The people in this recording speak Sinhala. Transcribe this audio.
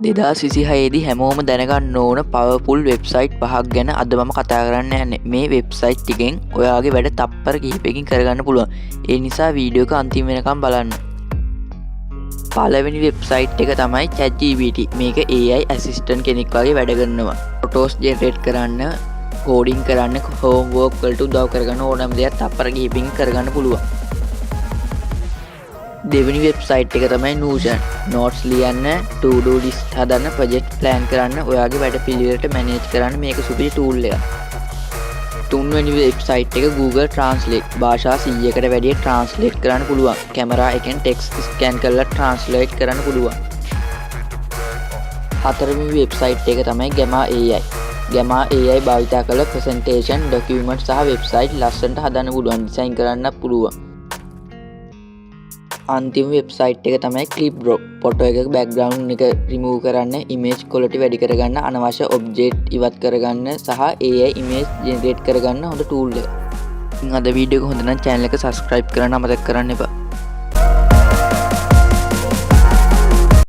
2026දී හැමෝම දැනගන්න ඕන පවර්ෆුල් වෙබ්සයිට් පහක් ගැන අද මම කතා කරන්න යන්නේ. මේ වෙබ්සයිට් ටිකෙන් ඔයාගේ වැඩ තප්පර කිහිපයකින් කරගන්න පුළුවන්. ඒ නිසා වීඩියෝ එක අන්තිම වෙනකම් බලන්න. පළවෙනි වෙබ්සයිට් එක තමයි ChatGPT. මේක AI ඇසිස්ටන්ට් කෙනෙක් වගේ වැඩ කරනවා. ෆොටෝස් ජෙනරේට් කරන්න, කෝඩින් කරන්න, හෝම්වර්ක් වලට උදව් කරගන්න ඕනම දෙයක් තප්පර කිහිපයකින් කරගන්න පුළුවන්. දෙවනි වෙබ්සයිට් එක තමයි Notion. නෝට්ස් ලියන්න, to-do list හදන්න, ප්‍රොජෙක්ට් ප්ලෑන් කරන්න, ඔයාගේ වැඩ පිළිවෙලට මැනේජ් කරන්න මේක සුපිරි ටූල් එකක්. තුන්වෙනි වෙබ්සයිට් එක Google Translate. භාෂා 100කට වැඩිය ට්‍රාන්ස්ලේට් කරන්න පුළුවන්. කැමරා එකෙන් ටෙක්ස්ට් ස්කෑන් කරලා ට්‍රාන්ස්ලේට් කරන්න පුළුවන්. හතරවෙනි වෙබ්සයිට් එක තමයි Gamma AI. Gamma AI භාවිතා කළ ප්‍රසන්ටේෂන්, ඩොකියුමන්ට් සහ වෙබ්සයිට් ලස්සනට හදන්න පුළුවන්, ඩිසයින් කරන්න පුළුවන්. අන්තිම වෙබ්සයිට් එක තමයි Clipboard. ෆොටෝ එකක බෑග්ග්‍රවුන්ඩ් එක රිමූව් කරන්න, ඉමේජ් ක්වොලිටි වැඩි කරගන්න, අනවශ්‍ය ඔබ්ජෙක්ට් ඉවත් කරගන්න සහ AI ඉමේජ් ජෙනරේට් කරගන්න හොඳ ටූල් එකක්. අද වීඩියෝ එක හොඳ නම් channel එක subscribe කරන්න අමතක කරන්න එපා.